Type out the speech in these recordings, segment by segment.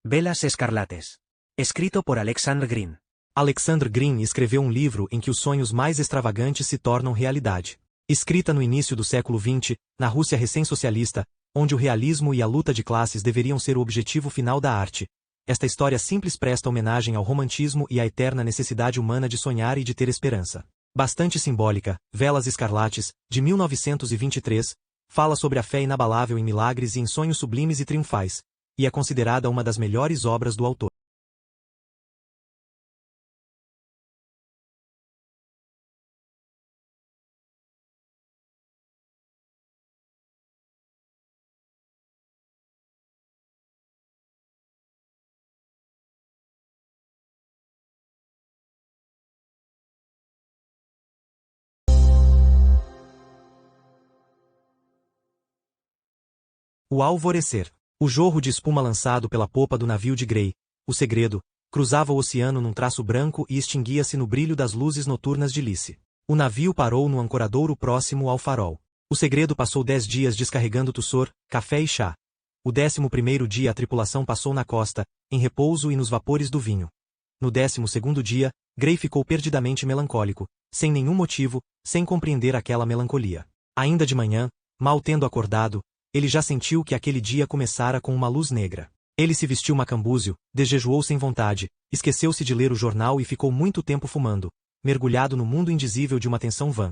Velas Escarlates. Escrito por Alexander Green. Alexander Green escreveu um livro em que os sonhos mais extravagantes se tornam realidade. Escrita no início do século XX, na Rússia recém-socialista, onde o realismo e a luta de classes deveriam ser o objetivo final da arte, esta história simples presta homenagem ao romantismo e à eterna necessidade humana de sonhar e de ter esperança. Bastante simbólica, Velas Escarlates, de 1923, fala sobre a fé inabalável em milagres e em sonhos sublimes e triunfais, e é considerada uma das melhores obras do autor. O alvorecer. O jorro de espuma lançado pela popa do navio de Gray, o segredo, cruzava o oceano num traço branco e extinguia-se no brilho das luzes noturnas de Lice. O navio parou no ancoradouro próximo ao farol. O segredo passou 10 dias descarregando tussor, café e chá. O 11º dia a tripulação passou na costa, em repouso e nos vapores do vinho. No 12º dia, Gray ficou perdidamente melancólico, sem nenhum motivo, sem compreender aquela melancolia. Ainda de manhã, mal tendo acordado, ele já sentiu que aquele dia começara com uma luz negra. Ele se vestiu macambúzio, desjejuou sem vontade, esqueceu-se de ler o jornal e ficou muito tempo fumando, mergulhado no mundo indizível de uma tensão vã.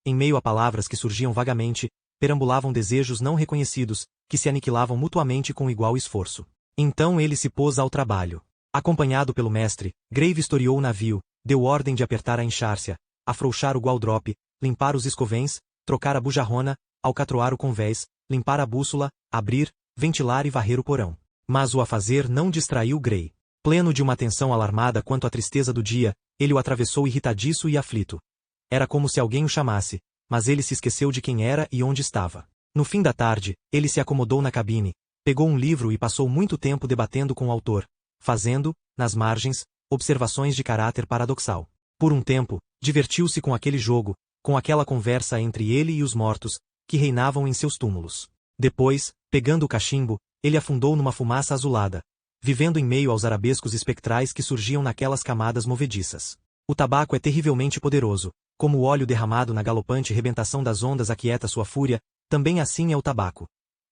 Em meio a palavras que surgiam vagamente, perambulavam desejos não reconhecidos, que se aniquilavam mutuamente com igual esforço. Então ele se pôs ao trabalho. Acompanhado pelo mestre, Gray vistoriou o navio, deu ordem de apertar a enxárcia, afrouxar o gualdrope, limpar os escovens, trocar a bujarrona, alcatroar o convés, limpar a bússola, abrir, ventilar e varrer o porão. Mas o afazer não distraiu Gray. Pleno de uma atenção alarmada quanto à tristeza do dia, ele o atravessou irritadiço e aflito. Era como se alguém o chamasse, mas ele se esqueceu de quem era e onde estava. No fim da tarde, ele se acomodou na cabine, pegou um livro e passou muito tempo debatendo com o autor, fazendo, nas margens, observações de caráter paradoxal. Por um tempo, divertiu-se com aquele jogo, com aquela conversa entre ele e os mortos, que reinavam em seus túmulos. Depois, pegando o cachimbo, ele afundou numa fumaça azulada, vivendo em meio aos arabescos espectrais que surgiam naquelas camadas movediças. O tabaco é terrivelmente poderoso, como o óleo derramado na galopante rebentação das ondas aquieta sua fúria, também assim é o tabaco.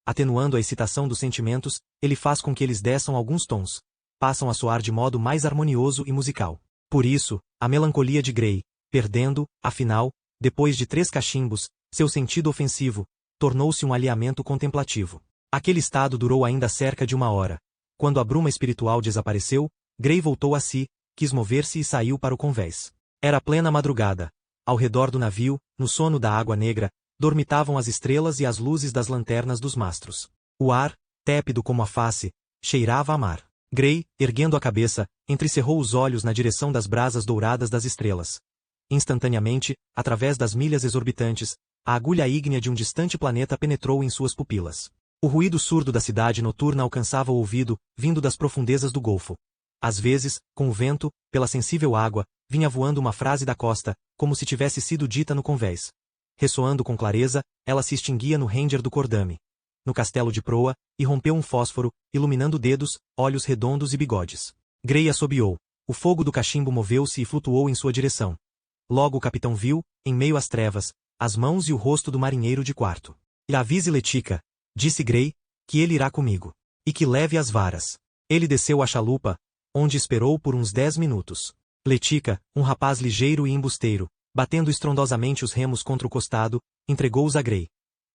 Atenuando a excitação dos sentimentos, ele faz com que eles desçam alguns tons, passam a soar de modo mais harmonioso e musical. Por isso, a melancolia de Gray, perdendo, afinal, depois de 3 cachimbos, seu sentido ofensivo, tornou-se um alheamento contemplativo. Aquele estado durou ainda cerca de 1 hora. Quando a bruma espiritual desapareceu, Gray voltou a si, quis mover-se e saiu para o convés. Era plena madrugada. Ao redor do navio, no sono da água negra, dormitavam as estrelas e as luzes das lanternas dos mastros. O ar, tépido como a face, cheirava a mar. Gray, erguendo a cabeça, entrecerrou os olhos na direção das brasas douradas das estrelas. Instantaneamente, através das milhas exorbitantes, a agulha ígnea de um distante planeta penetrou em suas pupilas. O ruído surdo da cidade noturna alcançava o ouvido, vindo das profundezas do golfo. Às vezes, com o vento, pela sensível água, vinha voando uma frase da costa, como se tivesse sido dita no convés. Ressoando com clareza, ela se extinguia no render do cordame. No castelo de proa, irrompeu um fósforo, iluminando dedos, olhos redondos e bigodes. Gray assobiou. O fogo do cachimbo moveu-se e flutuou em sua direção. Logo o capitão viu, em meio às trevas, as mãos e o rosto do marinheiro de quarto. Avise Letica, disse Gray, que ele irá comigo. E que leve as varas. Ele desceu à chalupa, onde esperou por uns 10 minutos. Letica, um rapaz ligeiro e embusteiro, batendo estrondosamente os remos contra o costado, entregou-os a Gray.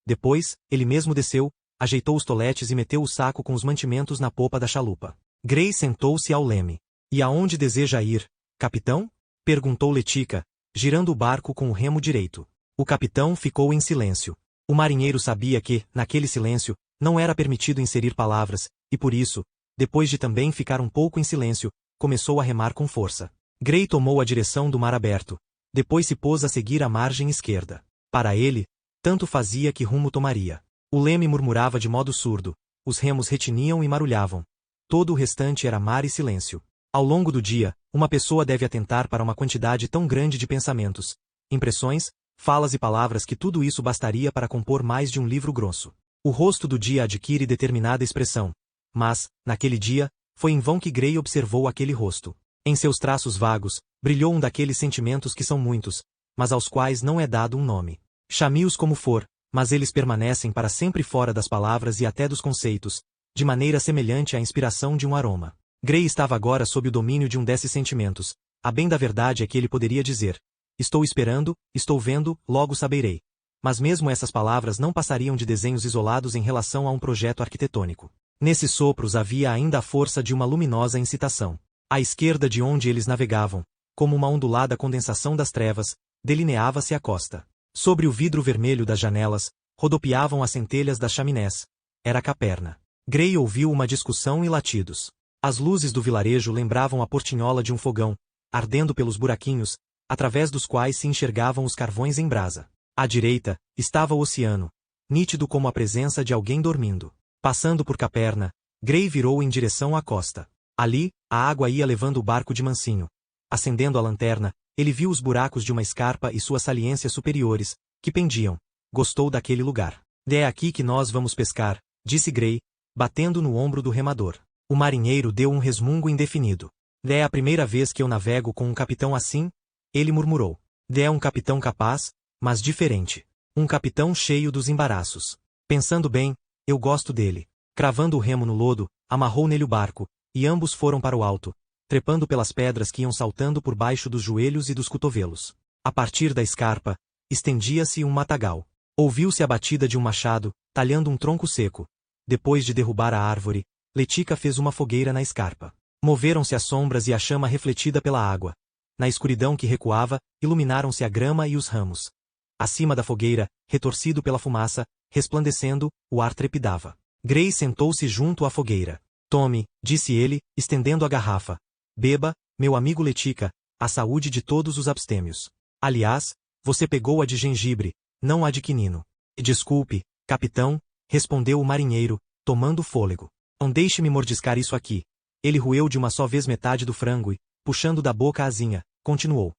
Depois, ele mesmo desceu, ajeitou os toletes e meteu o saco com os mantimentos na popa da chalupa. Gray sentou-se ao leme. E aonde deseja ir, capitão? Perguntou Letica, girando o barco com o remo direito. O capitão ficou em silêncio. O marinheiro sabia que, naquele silêncio, não era permitido inserir palavras, e por isso, depois de também ficar um pouco em silêncio, começou a remar com força. Gray tomou a direção do mar aberto. Depois se pôs a seguir a margem esquerda. Para ele, tanto fazia que rumo tomaria. O leme murmurava de modo surdo, os remos retiniam e marulhavam. Todo o restante era mar e silêncio. Ao longo do dia, uma pessoa deve atentar para uma quantidade tão grande de pensamentos, impressões, falas e palavras que tudo isso bastaria para compor mais de um livro grosso. O rosto do dia adquire determinada expressão. Mas, naquele dia, Foi em vão que Grey observou aquele rosto. Em seus traços vagos, brilhou um daqueles sentimentos que são muitos, mas aos quais não é dado um nome. Chame-os como for, mas eles permanecem para sempre fora das palavras e até dos conceitos, de maneira semelhante à inspiração de um aroma. Grey estava agora sob o domínio de um desses sentimentos. A bem da verdade é que ele poderia dizer: estou esperando, estou vendo, logo saberei. Mas mesmo essas palavras não passariam de desenhos isolados em relação a um projeto arquitetônico. Nesses sopros havia ainda a força de uma luminosa incitação. À esquerda de onde eles navegavam, como uma ondulada condensação das trevas, delineava-se a costa. Sobre o vidro vermelho das janelas, rodopiavam as centelhas das chaminés. Era Caperna. Grey ouviu uma discussão e latidos. As luzes do vilarejo lembravam a portinhola de um fogão, ardendo pelos buraquinhos, através dos quais se enxergavam os carvões em brasa. À direita, estava o oceano, nítido como a presença de alguém dormindo. Passando por Caperna, Grey virou em direção à costa. Ali, a água ia levando o barco de mansinho. Acendendo a lanterna, ele viu os buracos de uma escarpa e suas saliências superiores, que pendiam. Gostou daquele lugar. É aqui que nós vamos pescar, disse Grey, batendo no ombro do remador. O marinheiro deu um resmungo indefinido. É a primeira vez que eu navego com um capitão assim? Ele murmurou. É um capitão capaz, mas diferente. Um capitão cheio dos embaraços. Pensando bem, eu gosto dele. Cravando o remo no lodo, amarrou nele o barco, e ambos foram para o alto, trepando pelas pedras que iam saltando por baixo dos joelhos e dos cotovelos. A partir da escarpa, estendia-se um matagal. Ouviu-se a batida de um machado, talhando um tronco seco. Depois de derrubar a árvore, Letica fez uma fogueira na escarpa. Moveram-se as sombras e a chama refletida pela água. Na escuridão que recuava, iluminaram-se a grama e os ramos. Acima da fogueira, retorcido pela fumaça, resplandecendo, o ar trepidava. Grey sentou-se junto à fogueira. Tome, disse ele, estendendo a garrafa. Beba, meu amigo Letica, a saúde de todos os abstêmios. Aliás, você pegou a de gengibre, não a de quinino. Desculpe, capitão, respondeu o marinheiro, tomando fôlego. Não deixe-me mordiscar isso aqui. Ele roeu de uma só vez metade do frango e, puxando da boca a asinha, continuou.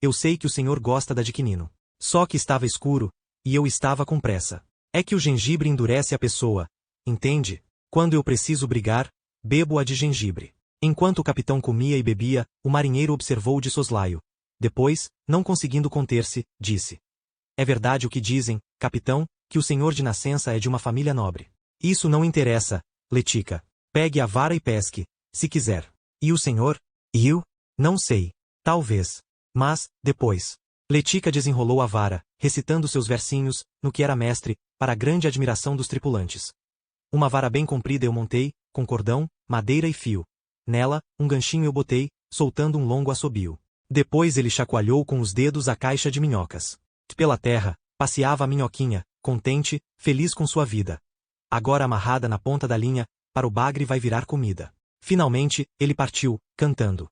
Eu sei que o senhor gosta da de quinino. Só que estava escuro, e eu estava com pressa. É que o gengibre endurece a pessoa, entende? Quando eu preciso brigar, bebo a de gengibre. Enquanto o capitão comia e bebia, o marinheiro observou de soslaio. Depois, não conseguindo conter-se, disse. É verdade o que dizem, capitão, que o senhor de nascença é de uma família nobre. Isso não interessa, Letica. Pegue a vara e pesque, se quiser. E o senhor? E eu? Não sei. Talvez. Mas, depois. Letica desenrolou a vara, recitando seus versinhos, no que era mestre, para a grande admiração dos tripulantes. Uma vara bem comprida eu montei, com cordão, madeira e fio. Nela, um ganchinho eu botei, soltando um longo assobio. Depois ele chacoalhou com os dedos a caixa de minhocas. Pela terra, passeava a minhoquinha, contente, feliz com sua vida. Agora amarrada na ponta da linha, para o bagre vai virar comida. Finalmente, ele partiu, cantando.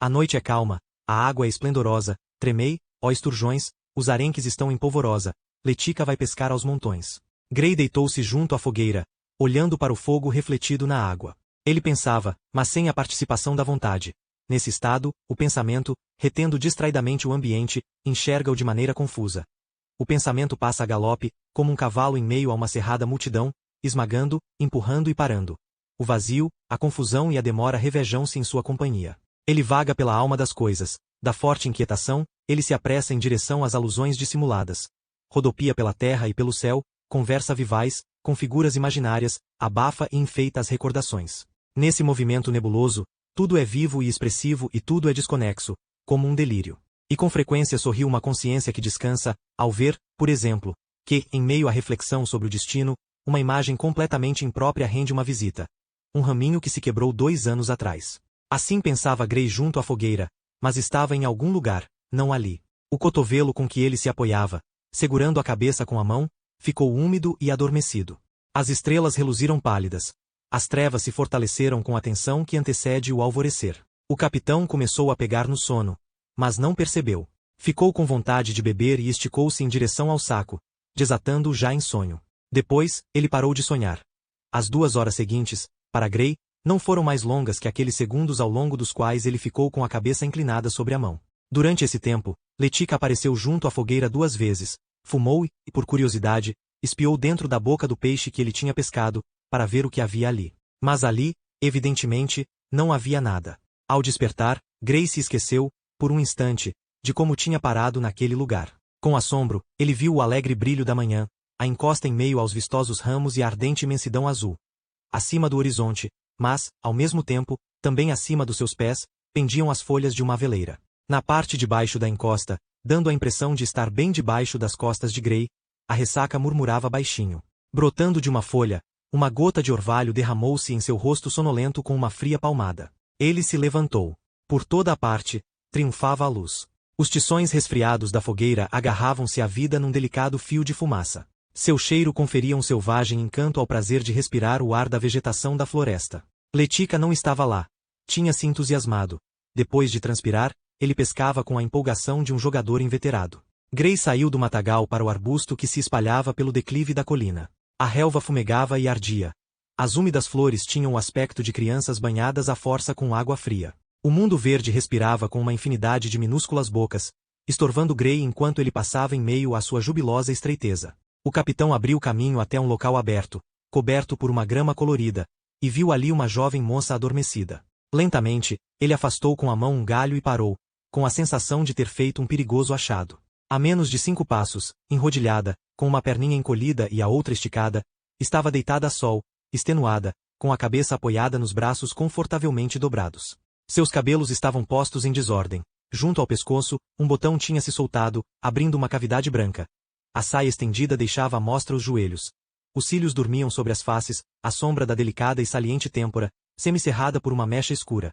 A noite é calma, a água é esplendorosa, tremei, ó esturjões, os arenques estão em polvorosa, Letica vai pescar aos montões. Grey deitou-se junto à fogueira, olhando para o fogo refletido na água. Ele pensava, mas sem a participação da vontade. Nesse estado, o pensamento, retendo distraidamente o ambiente, enxerga-o de maneira confusa. O pensamento passa a galope, como um cavalo em meio a uma cerrada multidão, esmagando, empurrando e parando. O vazio, a confusão e a demora revejam-se em sua companhia. Ele vaga pela alma das coisas. Da forte inquietação, ele se apressa em direção às alusões dissimuladas. Rodopia pela terra e pelo céu, conversa vivaz, com figuras imaginárias, abafa e enfeita as recordações. Nesse movimento nebuloso, tudo é vivo e expressivo e tudo é desconexo, como um delírio. E com frequência sorri uma consciência que descansa, ao ver, por exemplo, que, em meio à reflexão sobre o destino, uma imagem completamente imprópria rende uma visita. Um raminho que se quebrou 2 anos atrás. Assim pensava Grey junto à fogueira, mas estava em algum lugar, não ali. O cotovelo com que ele se apoiava, segurando a cabeça com a mão, ficou úmido e adormecido. As estrelas reluziram pálidas. As trevas se fortaleceram com a tensão que antecede o alvorecer. O capitão começou a pegar no sono, mas não percebeu. Ficou com vontade de beber e esticou-se em direção ao saco, desatando-o já em sonho. Depois, ele parou de sonhar. As 2 horas seguintes, para Grey, não foram mais longas que aqueles segundos ao longo dos quais ele ficou com a cabeça inclinada sobre a mão. Durante esse tempo, Letica apareceu junto à fogueira 2 vezes, fumou e, por curiosidade, espiou dentro da boca do peixe que ele tinha pescado, para ver o que havia ali. Mas ali, evidentemente, não havia nada. Ao despertar, Gray se esqueceu, por um instante, de como tinha parado naquele lugar. Com assombro, ele viu o alegre brilho da manhã, a encosta em meio aos vistosos ramos e a ardente imensidão azul. Acima do horizonte, mas, ao mesmo tempo, também acima dos seus pés, pendiam as folhas de uma aveleira. Na parte de baixo da encosta, dando a impressão de estar bem debaixo das costas de Gray, a ressaca murmurava baixinho. Brotando de uma folha, uma gota de orvalho derramou-se em seu rosto sonolento com uma fria palmada. Ele se levantou. Por toda a parte, triunfava a luz. Os tições resfriados da fogueira agarravam-se à vida num delicado fio de fumaça. Seu cheiro conferia um selvagem encanto ao prazer de respirar o ar da vegetação da floresta. Letica não estava lá. Tinha-se entusiasmado. Depois de transpirar, ele pescava com a empolgação de um jogador inveterado. Gray saiu do matagal para o arbusto que se espalhava pelo declive da colina. A relva fumegava e ardia. As úmidas flores tinham o aspecto de crianças banhadas à força com água fria. O mundo verde respirava com uma infinidade de minúsculas bocas, estorvando Gray enquanto ele passava em meio à sua jubilosa estreiteza. O capitão abriu caminho até um local aberto, coberto por uma grama colorida, e viu ali uma jovem moça adormecida. Lentamente, ele afastou com a mão um galho e parou, com a sensação de ter feito um perigoso achado. A menos de 5 passos, enrodilhada, com uma perninha encolhida e a outra esticada, estava deitada a sol, extenuada, com a cabeça apoiada nos braços confortavelmente dobrados. Seus cabelos estavam postos em desordem. Junto ao pescoço, um botão tinha se soltado, abrindo uma cavidade branca. A saia estendida deixava à mostra os joelhos. Os cílios dormiam sobre as faces, à sombra da delicada e saliente têmpora, semicerrada por uma mecha escura.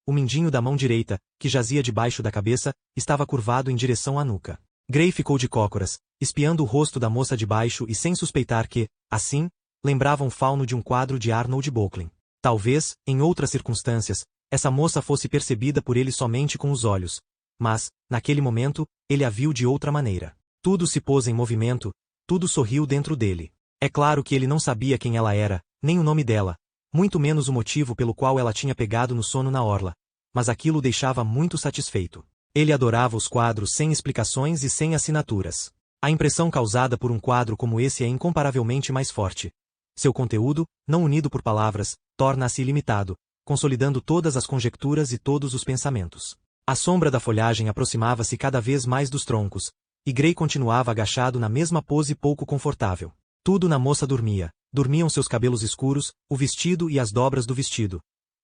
O mindinho da mão direita, que jazia debaixo da cabeça, estava curvado em direção à nuca. Gray ficou de cócoras, espiando o rosto da moça de baixo e sem suspeitar que, assim, lembrava um fauno de um quadro de Arnold Böcklin. Talvez, em outras circunstâncias, essa moça fosse percebida por ele somente com os olhos. Mas, naquele momento, ele a viu de outra maneira. Tudo se pôs em movimento, tudo sorriu dentro dele. É claro que ele não sabia quem ela era, nem o nome dela, muito menos o motivo pelo qual ela tinha pegado no sono na orla. Mas aquilo o deixava muito satisfeito. Ele adorava os quadros sem explicações e sem assinaturas. A impressão causada por um quadro como esse é incomparavelmente mais forte. Seu conteúdo, não unido por palavras, torna-se ilimitado, consolidando todas as conjecturas e todos os pensamentos. A sombra da folhagem aproximava-se cada vez mais dos troncos, e Gray continuava agachado na mesma pose pouco confortável. Tudo na moça dormia. Dormiam seus cabelos escuros, o vestido e as dobras do vestido.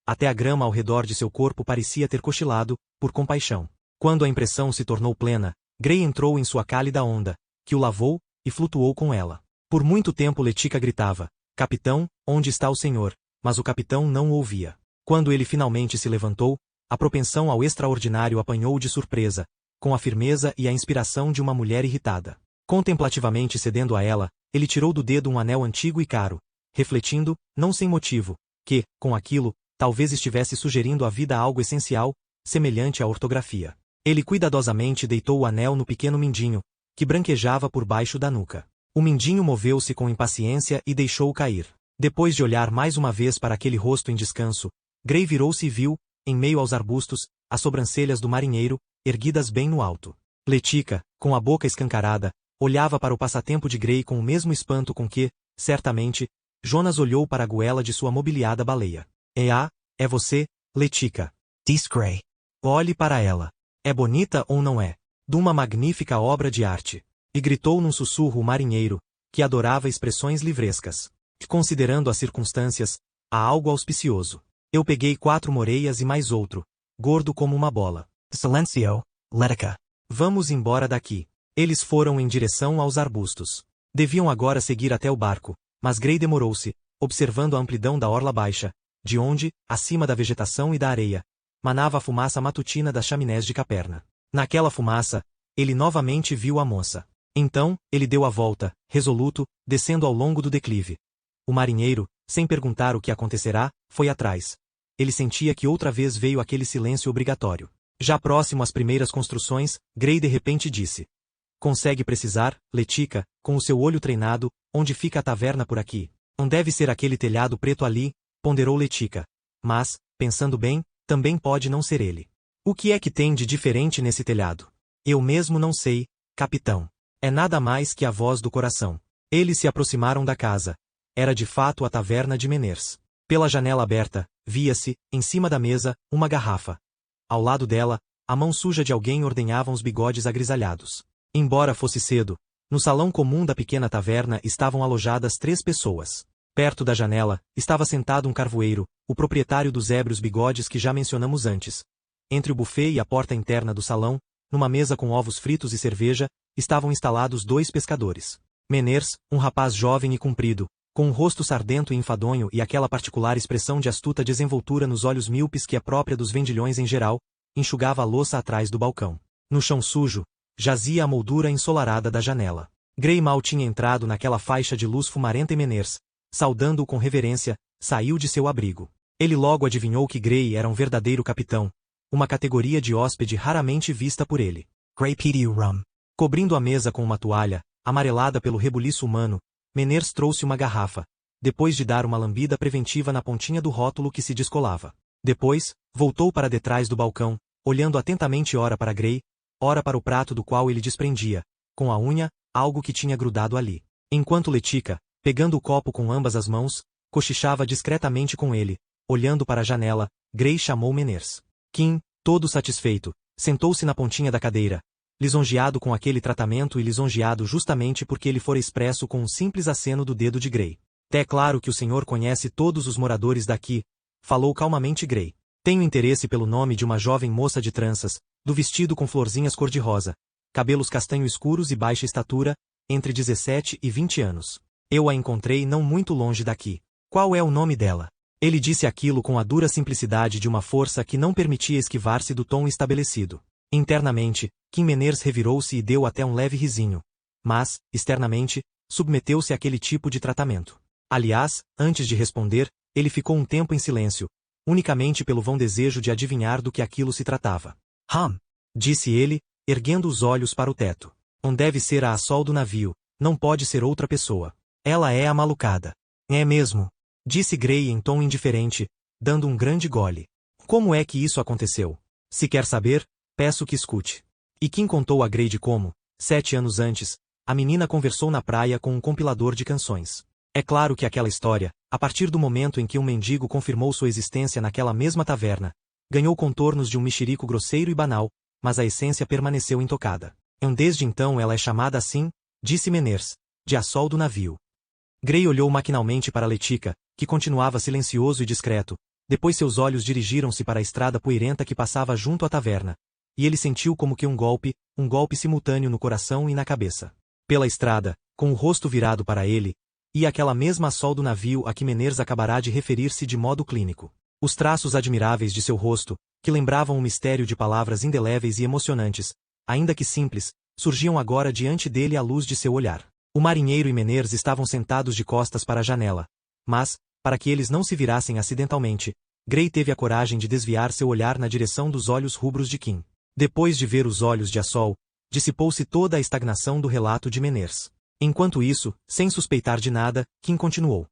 Até a grama ao redor de seu corpo parecia ter cochilado, por compaixão. Quando a impressão se tornou plena, Gray entrou em sua cálida onda, que o lavou, e flutuou com ela. Por muito tempo Letica gritava: "Capitão, onde está o senhor?" Mas o capitão não o ouvia. Quando ele finalmente se levantou, a propensão ao extraordinário apanhou-o de surpresa, com a firmeza e a inspiração de uma mulher irritada. Contemplativamente cedendo a ela, ele tirou do dedo um anel antigo e caro, refletindo, não sem motivo, que, com aquilo, talvez estivesse sugerindo à vida algo essencial, semelhante à ortografia. Ele cuidadosamente deitou o anel no pequeno mindinho, que branquejava por baixo da nuca. O mindinho moveu-se com impaciência e deixou-o cair. Depois de olhar mais uma vez para aquele rosto em descanso, Gray virou-se e viu, em meio aos arbustos, as sobrancelhas do marinheiro, erguidas bem no alto. Letica, com a boca escancarada, olhava para o passatempo de Gray com o mesmo espanto com que, certamente, Jonas olhou para a goela de sua mobiliada baleia. É você, Letica. Disse Gray. Olhe para ela. É bonita ou não é? De uma magnífica obra de arte. E gritou num sussurro o marinheiro, que adorava expressões livrescas. Considerando as circunstâncias, há algo auspicioso. Eu peguei 4 moreias e mais outro, gordo como uma bola. Silencio, Letica. Vamos embora daqui. Eles foram em direção aos arbustos. Deviam agora seguir até o barco, mas Gray demorou-se, observando a amplidão da orla baixa, de onde, acima da vegetação e da areia, manava a fumaça matutina das chaminés de Caperna. Naquela fumaça, ele novamente viu a moça. Então, ele deu a volta, resoluto, descendo ao longo do declive. O marinheiro, sem perguntar o que acontecerá, foi atrás. Ele sentia que outra vez veio aquele silêncio obrigatório. Já próximo às primeiras construções, Gray de repente disse: "Consegue precisar, Letica, com o seu olho treinado, onde fica a taverna por aqui? Não deve ser aquele telhado preto ali", ponderou Letica. Mas, pensando bem, também pode não ser ele. O que é que tem de diferente nesse telhado? Eu mesmo não sei, capitão. É nada mais que a voz do coração. Eles se aproximaram da casa. Era de fato a taverna de Meners. Pela janela aberta, via-se, em cima da mesa, uma garrafa. Ao lado dela, a mão suja de alguém ordenhava uns bigodes agrisalhados. Embora fosse cedo, no salão comum da pequena taverna estavam alojadas 3 pessoas. Perto da janela, estava sentado um carvoeiro, o proprietário dos ébrios bigodes que já mencionamos antes. Entre o buffet e a porta interna do salão, numa mesa com ovos fritos e cerveja, estavam instalados 2 pescadores. Meners, um rapaz jovem e comprido, com um rosto sardento e enfadonho e aquela particular expressão de astuta desenvoltura nos olhos míopes que é própria dos vendilhões em geral, enxugava a louça atrás do balcão. No chão sujo, jazia a moldura ensolarada da janela. Gray mal tinha entrado naquela faixa de luz fumarenta e Meners, saudando-o com reverência, saiu de seu abrigo. Ele logo adivinhou que Gray era um verdadeiro capitão, uma categoria de hóspede raramente vista por ele. Gray pediu rum. Cobrindo a mesa com uma toalha, amarelada pelo rebuliço humano, Meners trouxe uma garrafa, depois de dar uma lambida preventiva na pontinha do rótulo que se descolava. Depois, voltou para detrás do balcão, olhando atentamente ora para Gray, ora para o prato do qual ele desprendia, com a unha, algo que tinha grudado ali. Enquanto Letica, pegando o copo com ambas as mãos, cochichava discretamente com ele, olhando para a janela, Gray chamou Meners. Kim, todo satisfeito, sentou-se na pontinha da cadeira, lisonjeado com aquele tratamento e lisonjeado justamente porque ele fora expresso com um simples aceno do dedo de Gray. É claro que o senhor conhece todos os moradores daqui, falou calmamente Gray. Tenho interesse pelo nome de uma jovem moça de tranças, do vestido com florzinhas cor-de-rosa, cabelos castanho escuros e baixa estatura, entre 17 e 20 anos. Eu a encontrei não muito longe daqui. Qual é o nome dela? Ele disse aquilo com a dura simplicidade de uma força que não permitia esquivar-se do tom estabelecido. Internamente, Kim Meners revirou-se e deu até um leve risinho. Mas, externamente, submeteu-se àquele tipo de tratamento. Aliás, antes de responder, ele ficou um tempo em silêncio, unicamente pelo vão desejo de adivinhar do que aquilo se tratava. Disse ele, erguendo os olhos para o teto. Deve ser a Sol do navio, não pode ser outra pessoa. Ela é a malucada. É mesmo, disse Gray em tom indiferente, dando um grande gole. Como é que isso aconteceu? Se quer saber, peço que escute. E Kim contou a Gray de como, 7 anos antes, a menina conversou na praia com um compilador de canções. É claro que aquela história, a partir do momento em que um mendigo confirmou sua existência naquela mesma taverna, ganhou contornos de um mexerico grosseiro e banal, mas a essência permaneceu intocada. Desde então ela é chamada assim, disse Meners, de a Sol do navio. Gray olhou maquinalmente para Letica, que continuava silencioso e discreto, depois seus olhos dirigiram-se para a estrada poeirenta que passava junto à taverna, e ele sentiu como que um golpe simultâneo no coração e na cabeça. Pela estrada, com o rosto virado para ele, ia aquela mesma Sol do navio a que Meners acabará de referir-se de modo clínico. Os traços admiráveis de seu rosto, que lembravam um mistério de palavras indeléveis e emocionantes, ainda que simples, surgiam agora diante dele à luz de seu olhar. O marinheiro e Meners estavam sentados de costas para a janela, mas, para que eles não se virassem acidentalmente, Gray teve a coragem de desviar seu olhar na direção dos olhos rubros de Kim. Depois de ver os olhos de Sol, dissipou-se toda a estagnação do relato de Meners. Enquanto isso, sem suspeitar de nada, Kim continuou.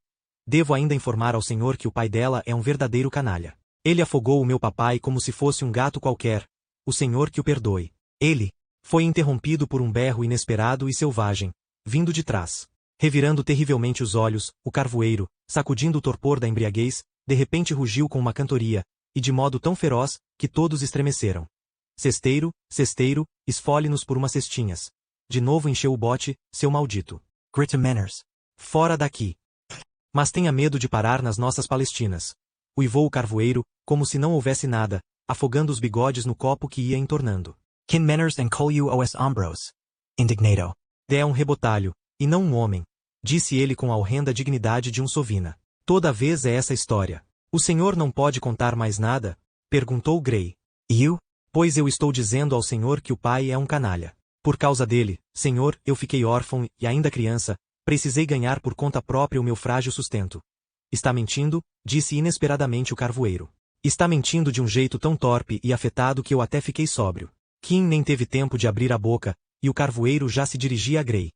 Devo ainda informar ao senhor que o pai dela é um verdadeiro canalha. Ele afogou o meu papai como se fosse um gato qualquer. O senhor que o perdoe. Ele foi interrompido por um berro inesperado e selvagem, vindo de trás. Revirando terrivelmente os olhos, o carvoeiro, sacudindo o torpor da embriaguez, de repente rugiu com uma cantoria, e de modo tão feroz, que todos estremeceram. Cesteiro, cesteiro, esfole-nos por umas cestinhas. De novo encheu o bote, seu maldito. Grita Meners. Fora daqui. Mas tenha medo de parar nas nossas Palestinas. Uivou o carvoeiro, como se não houvesse nada, afogando os bigodes no copo que ia entornando. Kim Meners encolheu os ombros. Indignado. É um rebotalho, e não um homem, disse ele com a horrenda dignidade de um sovina. Toda vez é essa história. O senhor não pode contar mais nada? Perguntou Gray. Eu? Pois eu estou dizendo ao senhor que o pai é um canalha. Por causa dele, senhor, eu fiquei órfão e ainda criança, precisei ganhar por conta própria o meu frágil sustento. Está mentindo? Disse inesperadamente o carvoeiro. Está mentindo de um jeito tão torpe e afetado que eu até fiquei sóbrio. Kim nem teve tempo de abrir a boca, e o carvoeiro já se dirigia a Gray.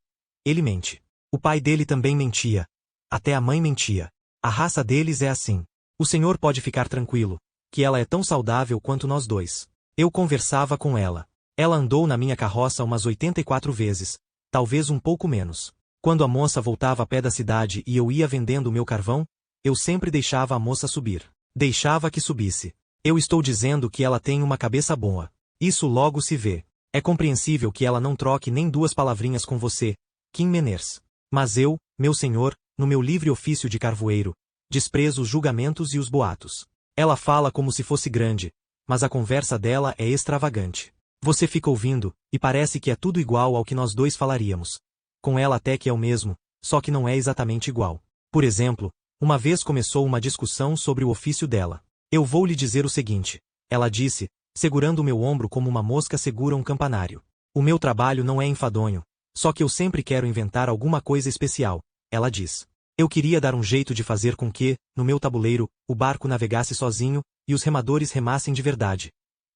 Ele mente. O pai dele também mentia. Até a mãe mentia. A raça deles é assim. O senhor pode ficar tranquilo, que ela é tão saudável quanto nós dois. Eu conversava com ela. Ela andou na minha carroça umas 84 vezes, talvez um pouco menos. Quando a moça voltava a pé da cidade e eu ia vendendo o meu carvão, eu sempre deixava a moça subir. Deixava que subisse. Eu estou dizendo que ela tem uma cabeça boa. Isso logo se vê. É compreensível que ela não troque nem duas palavrinhas com você, Kim Menners. Mas eu, meu senhor, no meu livre ofício de carvoeiro, desprezo os julgamentos e os boatos. Ela fala como se fosse grande, mas a conversa dela é extravagante. Você fica ouvindo, e parece que é tudo igual ao que nós dois falaríamos. Com ela até que é o mesmo, só que não é exatamente igual. Por exemplo, uma vez começou uma discussão sobre o ofício dela. Eu vou lhe dizer o seguinte, ela disse, segurando o meu ombro como uma mosca segura um campanário. O meu trabalho não é enfadonho, só que eu sempre quero inventar alguma coisa especial, ela diz. Eu queria dar um jeito de fazer com que, no meu tabuleiro, o barco navegasse sozinho, e os remadores remassem de verdade.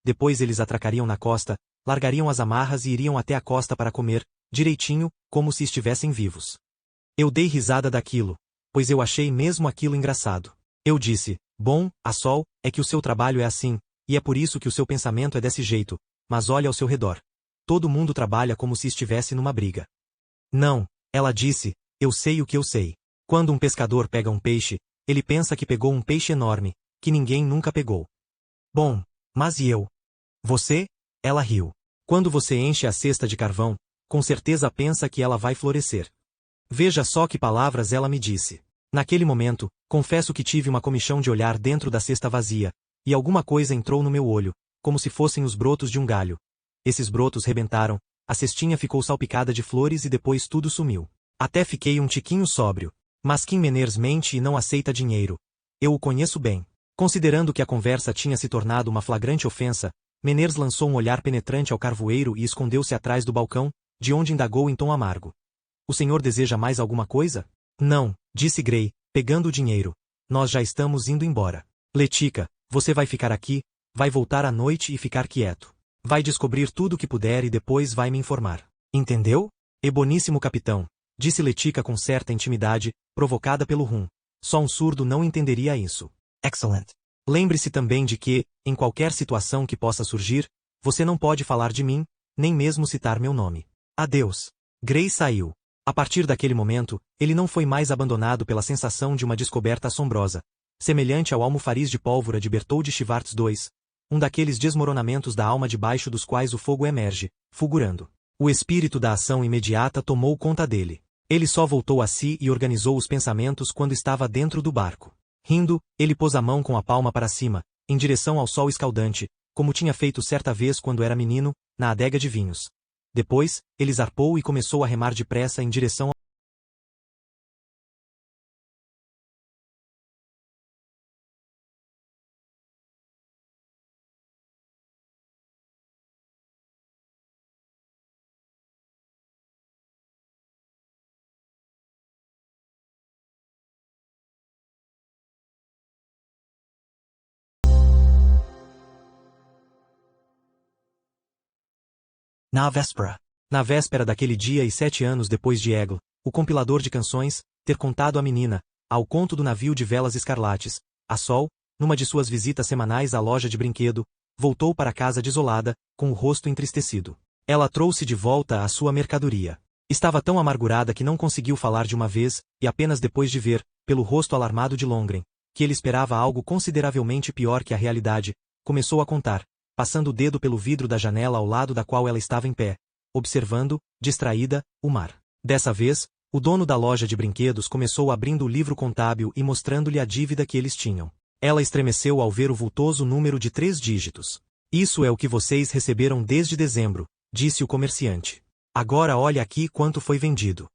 Depois eles atracariam na costa, largariam as amarras e iriam até a costa para comer, direitinho, como se estivessem vivos. Eu dei risada daquilo, pois eu achei mesmo aquilo engraçado. Eu disse, bom, a sol, é que o seu trabalho é assim, e é por isso que o seu pensamento é desse jeito, mas olha ao seu redor. Todo mundo trabalha como se estivesse numa briga. Não, ela disse, eu sei o que eu sei. Quando um pescador pega um peixe, ele pensa que pegou um peixe enorme, que ninguém nunca pegou. Bom, mas e eu? Você? Ela riu. Quando você enche a cesta de carvão, com certeza pensa que ela vai florescer. Veja só que palavras ela me disse. Naquele momento, confesso que tive uma comichão de olhar dentro da cesta vazia, e alguma coisa entrou no meu olho, como se fossem os brotos de um galho. Esses brotos rebentaram, a cestinha ficou salpicada de flores e depois tudo sumiu. Até fiquei um tiquinho sóbrio. Mas Kim Menners mente e não aceita dinheiro. Eu o conheço bem. Considerando que a conversa tinha se tornado uma flagrante ofensa, Menners lançou um olhar penetrante ao carvoeiro e escondeu-se atrás do balcão, de onde indagou em tom amargo. O senhor deseja mais alguma coisa? Não, disse Gray, pegando o dinheiro. Nós já estamos indo embora. Letica, você vai ficar aqui, vai voltar à noite e ficar quieto. Vai descobrir tudo o que puder e depois vai me informar. Entendeu? E boníssimo capitão, disse Letica com certa intimidade, provocada pelo rum. Só um surdo não entenderia isso. Excellent. Lembre-se também de que, em qualquer situação que possa surgir, você não pode falar de mim, nem mesmo citar meu nome. Adeus. Gray saiu. A partir daquele momento, ele não foi mais abandonado pela sensação de uma descoberta assombrosa, semelhante ao almofariz de pólvora de Berthold Schwartz II, um daqueles desmoronamentos da alma debaixo dos quais o fogo emerge, fulgurando. O espírito da ação imediata tomou conta dele. Ele só voltou a si e organizou os pensamentos quando estava dentro do barco. Rindo, ele pôs a mão com a palma para cima, em direção ao sol escaldante, como tinha feito certa vez quando era menino, na adega de vinhos. Depois, ele zarpou e começou a remar depressa em direção ao... Na véspera daquele dia e 7 anos depois de Egl, o compilador de canções, ter contado à menina, ao conto do navio de velas escarlates, a Sol, numa de suas visitas semanais à loja de brinquedo, voltou para casa desolada, com o rosto entristecido. Ela trouxe de volta a sua mercadoria. Estava tão amargurada que não conseguiu falar de uma vez, e apenas depois de ver, pelo rosto alarmado de Longren, que ele esperava algo consideravelmente pior que a realidade, começou a contar, passando o dedo pelo vidro da janela ao lado da qual ela estava em pé, observando, distraída, o mar. Dessa vez, o dono da loja de brinquedos começou abrindo o livro contábil e mostrando-lhe a dívida que eles tinham. Ela estremeceu ao ver o vultoso número de 3 dígitos. Isso é o que vocês receberam desde dezembro, disse o comerciante. Agora olha aqui quanto foi vendido.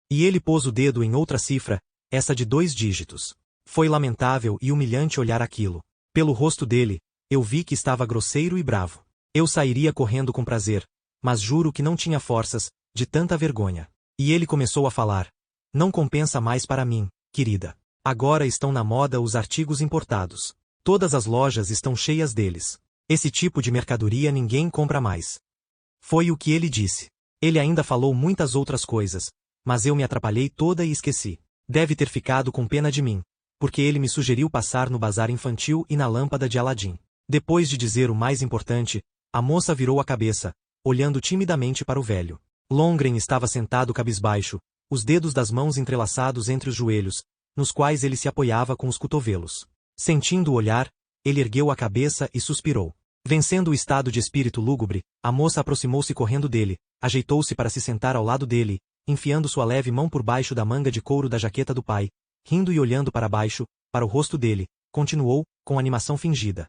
E ele pôs o dedo em outra cifra, essa de 2 dígitos. Foi lamentável e humilhante olhar aquilo. Pelo rosto dele, eu vi que estava grosseiro e bravo. Eu sairia correndo com prazer, mas juro que não tinha forças, de tanta vergonha. E ele começou a falar. Não compensa mais para mim, querida. Agora estão na moda os artigos importados. Todas as lojas estão cheias deles. Esse tipo de mercadoria ninguém compra mais. Foi o que ele disse. Ele ainda falou muitas outras coisas, mas eu me atrapalhei toda e esqueci. Deve ter ficado com pena de mim, porque ele me sugeriu passar no bazar infantil e na lâmpada de Aladim. Depois de dizer o mais importante, a moça virou a cabeça, olhando timidamente para o velho. Longren estava sentado cabisbaixo, os dedos das mãos entrelaçados entre os joelhos, nos quais ele se apoiava com os cotovelos. Sentindo o olhar, ele ergueu a cabeça e suspirou. Vencendo o estado de espírito lúgubre, a moça aproximou-se correndo dele, ajeitou-se para se sentar ao lado dele, enfiando sua leve mão por baixo da manga de couro da jaqueta do pai, rindo e olhando para baixo, para o rosto dele, continuou, com animação fingida.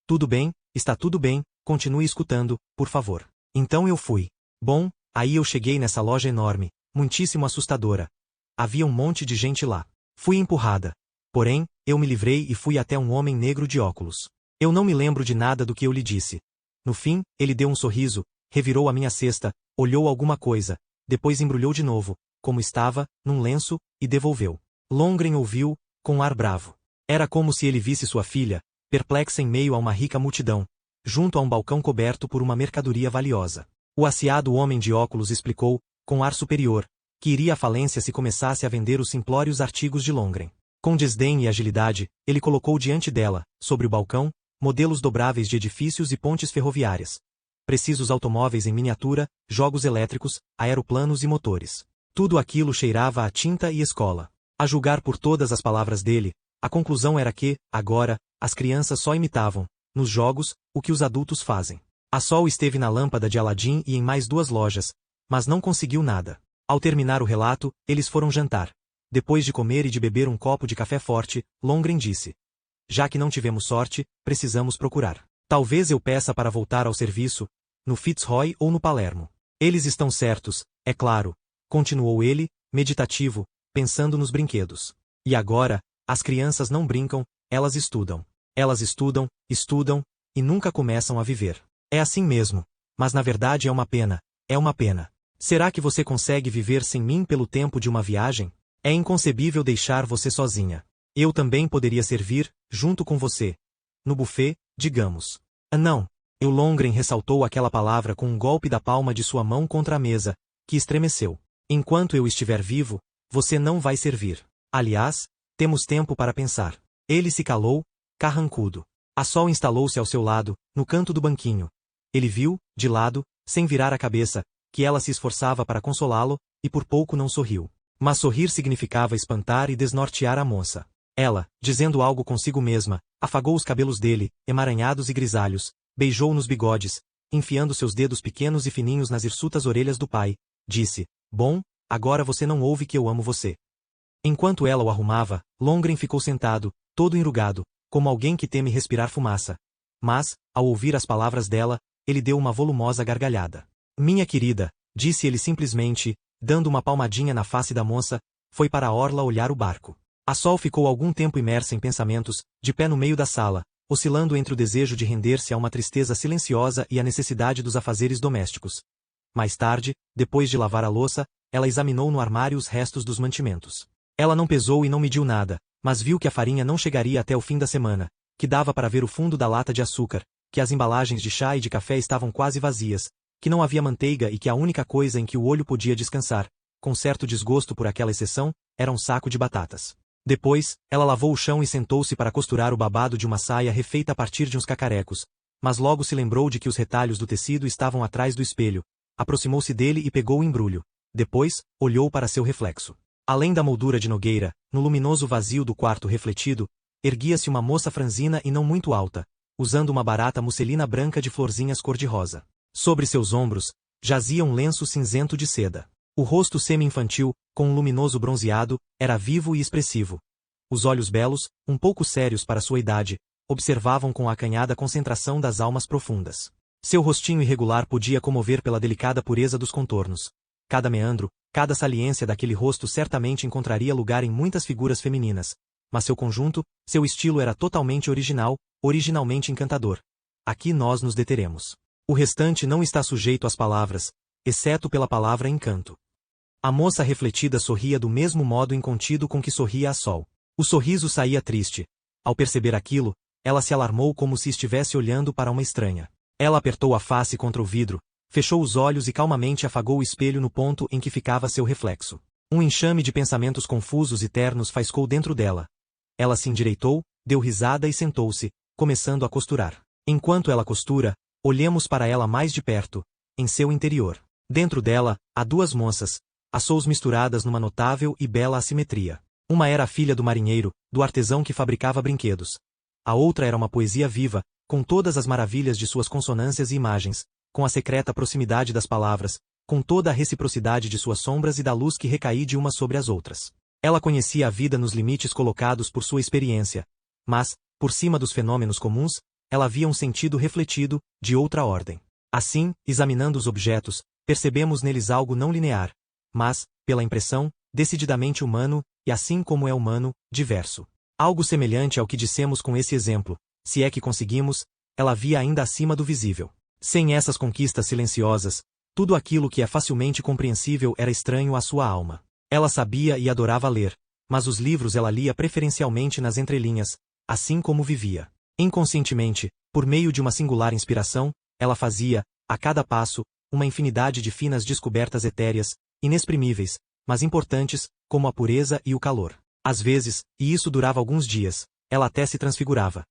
Tudo bem, está tudo bem, continue escutando, por favor. Então eu fui. Bom, aí eu cheguei nessa loja enorme, muitíssimo assustadora. Havia um monte de gente lá. Fui empurrada. Porém, eu me livrei e fui até um homem negro de óculos. Eu não me lembro de nada do que eu lhe disse. No fim, ele deu um sorriso, revirou a minha cesta, olhou alguma coisa, depois embrulhou de novo, como estava, num lenço, e devolveu. Longren ouviu, com ar bravo. Era como se ele visse sua filha, perplexa em meio a uma rica multidão, junto a um balcão coberto por uma mercadoria valiosa. O aciado homem de óculos explicou, com ar superior, que iria à falência se começasse a vender os simplórios artigos de Longren. Com desdém e agilidade, ele colocou diante dela, sobre o balcão, modelos dobráveis de edifícios e pontes ferroviárias, precisos automóveis em miniatura, jogos elétricos, aeroplanos e motores. Tudo aquilo cheirava a tinta e escola. A julgar por todas as palavras dele, a conclusão era que, agora, as crianças só imitavam, nos jogos, o que os adultos fazem. A Sol esteve na lâmpada de Aladim e em mais 2 lojas, mas não conseguiu nada. Ao terminar o relato, eles foram jantar. Depois de comer e de beber um copo de café forte, Longren disse: já que não tivemos sorte, precisamos procurar. Talvez eu peça para voltar ao serviço, no Fitzroy ou no Palermo. Eles estão certos, é claro, continuou ele, meditativo, pensando nos brinquedos. E agora, as crianças não brincam, elas estudam. Elas estudam, estudam, e nunca começam a viver. É assim mesmo, mas na verdade é uma pena, é uma pena. Será que você consegue viver sem mim pelo tempo de uma viagem? É inconcebível deixar você sozinha. Eu também poderia servir, junto com você. No buffet, digamos. Não. Eu Longren ressaltou aquela palavra com um golpe da palma de sua mão contra a mesa, que estremeceu. Enquanto eu estiver vivo, você não vai servir. Aliás, temos tempo para pensar. Ele se calou, carrancudo. A Sol instalou-se ao seu lado, no canto do banquinho. Ele viu, de lado, sem virar a cabeça, que ela se esforçava para consolá-lo, e por pouco não sorriu. Mas sorrir significava espantar e desnortear a moça. Ela, dizendo algo consigo mesma, afagou os cabelos dele, emaranhados e grisalhos, beijou nos bigodes, enfiando seus dedos pequenos e fininhos nas hirsutas orelhas do pai, disse: bom, agora você não ouve que eu amo você. Enquanto ela o arrumava, Longren ficou sentado, todo enrugado, como alguém que teme respirar fumaça. Mas, ao ouvir as palavras dela, ele deu uma volumosa gargalhada. Minha querida, disse ele simplesmente, dando uma palmadinha na face da moça, foi para a orla olhar o barco. A Sol ficou algum tempo imersa em pensamentos, de pé no meio da sala, oscilando entre o desejo de render-se a uma tristeza silenciosa e a necessidade dos afazeres domésticos. Mais tarde, depois de lavar a louça, ela examinou no armário os restos dos mantimentos. Ela não pesou e não mediu nada, mas viu que a farinha não chegaria até o fim da semana, que dava para ver o fundo da lata de açúcar, que as embalagens de chá e de café estavam quase vazias, que não havia manteiga e que a única coisa em que o olho podia descansar, com certo desgosto por aquela exceção, era um saco de batatas. Depois, ela lavou o chão e sentou-se para costurar o babado de uma saia refeita a partir de uns cacarecos, mas logo se lembrou de que os retalhos do tecido estavam atrás do espelho, aproximou-se dele e pegou o embrulho. Depois, olhou para seu reflexo. Além da moldura de nogueira, no luminoso vazio do quarto refletido, erguia-se uma moça franzina e não muito alta, usando uma barata musselina branca de florzinhas cor-de-rosa. Sobre seus ombros, jazia um lenço cinzento de seda. O rosto semi-infantil, com um luminoso bronzeado, era vivo e expressivo. Os olhos belos, um pouco sérios para sua idade, observavam com a acanhada concentração das almas profundas. Seu rostinho irregular podia comover pela delicada pureza dos contornos. Cada meandro, cada saliência daquele rosto certamente encontraria lugar em muitas figuras femininas, mas seu conjunto, seu estilo era totalmente original, originalmente encantador. Aqui nós nos deteremos. O restante não está sujeito às palavras, exceto pela palavra encanto. A moça refletida sorria do mesmo modo incontido com que sorria a Sol. O sorriso saía triste. Ao perceber aquilo, ela se alarmou como se estivesse olhando para uma estranha. Ela apertou a face contra o vidro, fechou os olhos e calmamente afagou o espelho no ponto em que ficava seu reflexo. Um enxame de pensamentos confusos e ternos faiscou dentro dela. Ela se endireitou, deu risada e sentou-se, começando a costurar. Enquanto ela costura, olhemos para ela mais de perto, em seu interior. Dentro dela, há 2 moças, as sous misturadas numa notável e bela assimetria. Uma era a filha do marinheiro, do artesão que fabricava brinquedos. A outra era uma poesia viva, com todas as maravilhas de suas consonâncias e imagens, com a secreta proximidade das palavras, com toda a reciprocidade de suas sombras e da luz que recaía de umas sobre as outras. Ela conhecia a vida nos limites colocados por sua experiência, mas, por cima dos fenômenos comuns, ela via um sentido refletido, de outra ordem. Assim, examinando os objetos, percebemos neles algo não linear, mas, pela impressão, decididamente humano, e assim como é humano, diverso. Algo semelhante ao que dissemos com esse exemplo, se é que conseguimos, ela via ainda acima do visível. Sem essas conquistas silenciosas, tudo aquilo que é facilmente compreensível era estranho à sua alma. Ela sabia e adorava ler, mas os livros ela lia preferencialmente nas entrelinhas, assim como vivia. Inconscientemente, por meio de uma singular inspiração, ela fazia, a cada passo, uma infinidade de finas descobertas etéreas, inexprimíveis, mas importantes, como a pureza e o calor. Às vezes, e isso durava alguns dias, ela até se transfigurava.